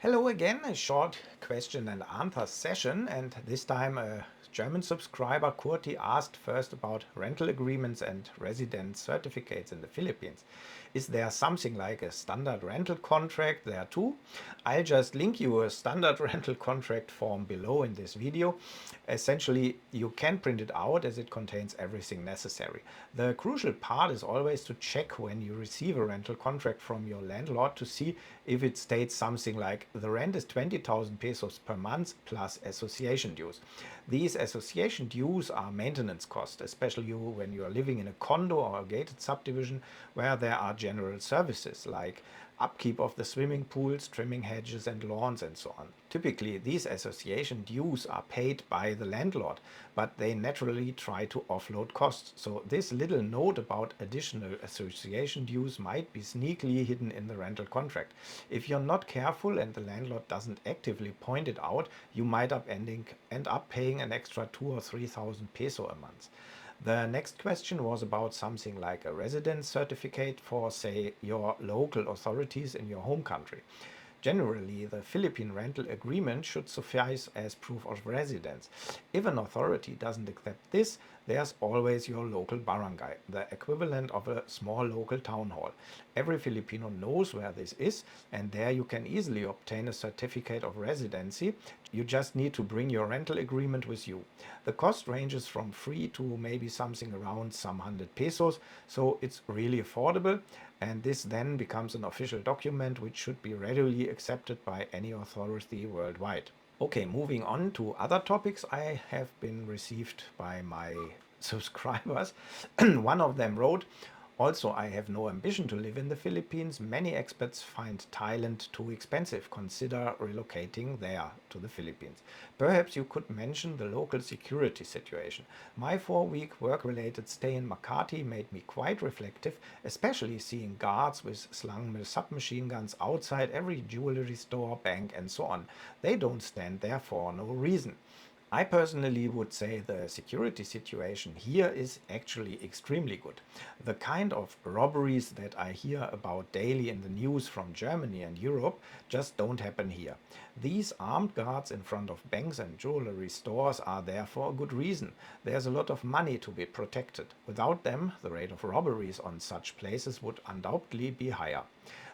Hello again, a short question and answer session, and this time a German subscriber Kurti asked first about rental agreements and residence certificates in the Philippines. Is there something like a standard rental contract there too? I'll just link you a standard rental contract form below in this video. Essentially, you can print it out as it contains everything necessary. The crucial part is always to check when you receive a rental contract from your landlord to see if it states something like the rent is 20,000 pesos per month plus association dues. These association dues are maintenance costs, especially when you are living in a condo or a gated subdivision where there are general services like upkeep of the swimming pools, trimming hedges and lawns and so on. Typically, these association dues are paid by the landlord, but they naturally try to offload costs. So this little note about additional association dues might be sneakily hidden in the rental contract. If you're not careful and the landlord doesn't actively point it out, you might end up paying an extra 2 or 3,000 peso a month. The next question was about something like a residence certificate for, say, your local authorities in your home country. Generally, the Philippine rental agreement should suffice as proof of residence. If an authority doesn't accept this, there's always your local barangay, the equivalent of a small local town hall. Every Filipino knows where this is, and there you can easily obtain a certificate of residency. You just need to bring your rental agreement with you. The cost ranges from free to maybe something around some 100 pesos, so it's really affordable, and this then becomes an official document which should be readily accepted by any authority worldwide. Okay, moving on to other topics I have been received by my subscribers. One of them wrote, also, I have no ambition to live in the Philippines. Many expats find Thailand too expensive. Consider relocating there to the Philippines. Perhaps you could mention the local security situation. My 4-week work-related stay in Makati made me quite reflective, especially seeing guards with slung submachine guns outside every jewelry store, bank and so on. They don't stand there for no reason. I personally would say the security situation here is actually extremely good. The kind of robberies that I hear about daily in the news from Germany and Europe just don't happen here. These armed guards in front of banks and jewelry stores are there for a good reason. There's a lot of money to be protected. Without them, the rate of robberies on such places would undoubtedly be higher.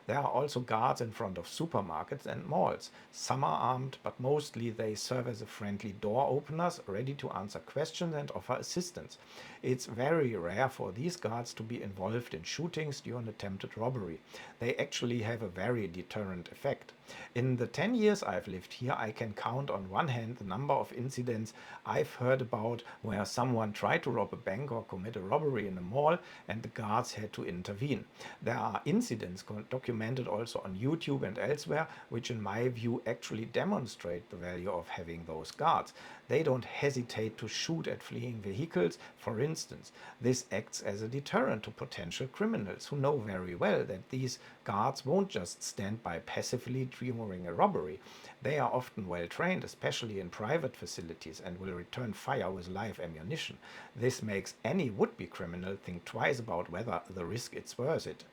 There are also guards in front of supermarkets and malls. Some are armed, but mostly they serve as a friendly door openers, ready to answer questions and offer assistance. It's very rare for these guards to be involved in shootings during attempted robbery. They actually have a very deterrent effect. In the 10 years I've lived here, I can count on one hand the number of incidents I've heard about where someone tried to rob a bank or commit a robbery in a mall and the guards had to intervene. There are incidents documented also on YouTube and elsewhere, which in my view actually demonstrate the value of having those guards. They don't hesitate to shoot at fleeing vehicles, for instance. This acts as a deterrent to potential criminals who know very well that these guards won't just stand by passively during a robbery. They are often well trained, especially in private facilities, and will return fire with live ammunition. This makes any would-be criminal think twice about whether the risk is worth it.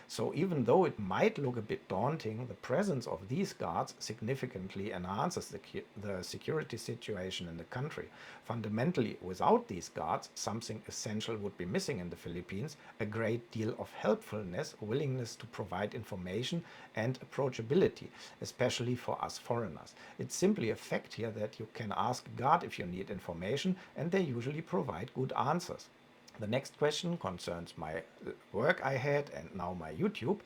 So even though it might look a bit daunting, the presence of these guards significantly enhances the security situation in the country. Fundamentally, without these guards, something essential would be missing in the Philippines: a great deal of helpfulness, willingness to provide information, and approachability, especially for us foreigners. It's simply a fact here that you can ask a guard if you need information, and they usually provide good answers. The next question concerns my work I had and now my YouTube.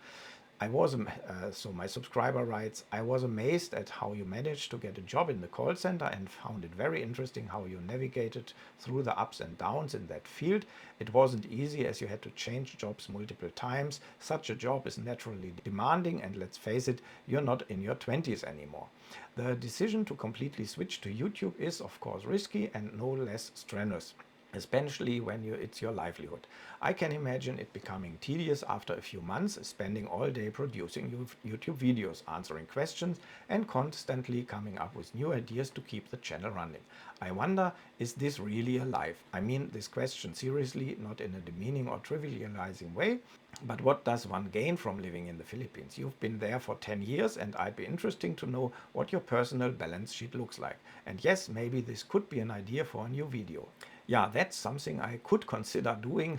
So my subscriber writes, I was amazed at how you managed to get a job in the call center and found it very interesting how you navigated through the ups and downs in that field. It wasn't easy as you had to change jobs multiple times. Such a job is naturally demanding, and let's face it, you're not in your 20s anymore. The decision to completely switch to YouTube is of course risky and no less strenuous, especially when it's your livelihood. I can imagine it becoming tedious after a few months, spending all day producing YouTube videos, answering questions, and constantly coming up with new ideas to keep the channel running. I wonder, is this really a life? I mean this question seriously, not in a demeaning or trivializing way. But what does one gain from living in the Philippines? You've been there for 10 years, and I'd be interesting to know what your personal balance sheet looks like. And yes, maybe this could be an idea for a new video. Yeah, that's something I could consider doing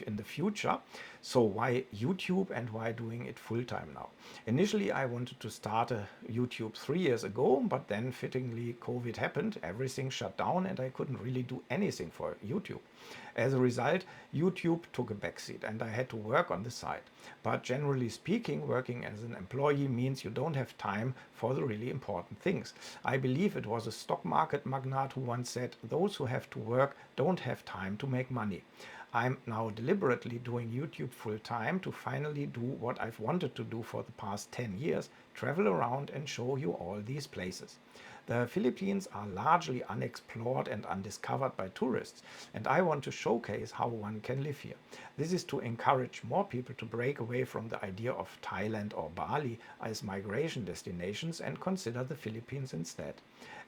in the future. So why YouTube and why doing it full time now? Initially, I wanted to start a YouTube 3 years ago, but then fittingly COVID happened, everything shut down, and I couldn't really do anything for YouTube. As a result, YouTube took a backseat and I had to work on the side. But generally speaking, working as an employee means you don't have time for the really important things. I believe it was a stock market magnate who once said, those who have to work don't have time to make money. I'm now deliberately doing YouTube full time to finally do what I've wanted to do for the past 10 years, travel around and show you all these places. The Philippines are largely unexplored and undiscovered by tourists, and I want to showcase how one can live here. This is to encourage more people to break away from the idea of Thailand or Bali as migration destinations and consider the Philippines instead.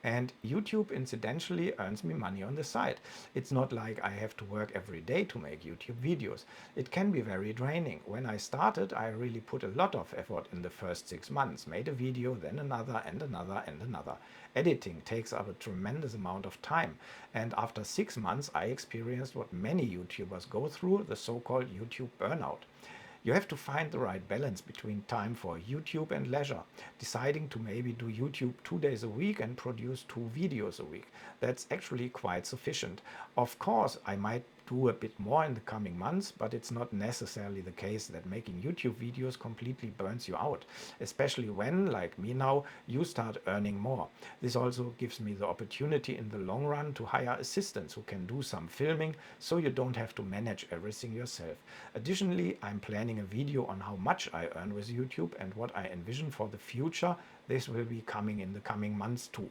And YouTube incidentally earns me money on the side. It's not like I have to work every day to make YouTube videos. It can be very draining. When I started, I really put a lot of effort in the first 6 months. Made a video, then another and another and another. Editing takes up a tremendous amount of time. And after 6 months, I experienced what many YouTubers go through, the so-called YouTube burnout. You have to find the right balance between time for YouTube and leisure. Deciding to maybe do YouTube 2 days a week and produce 2 videos a week. That's actually quite sufficient. Of course, I might do a bit more in the coming months, but it's not necessarily the case that making YouTube videos completely burns you out, especially when, like me now, you start earning more. This also gives me the opportunity in the long run to hire assistants who can do some filming so you don't have to manage everything yourself. Additionally, I'm planning a video on how much I earn with YouTube and what I envision for the future. This will be coming in the coming months too.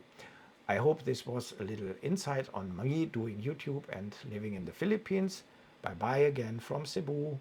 I hope this was a little insight on me doing YouTube and living in the Philippines. Bye bye again from Cebu.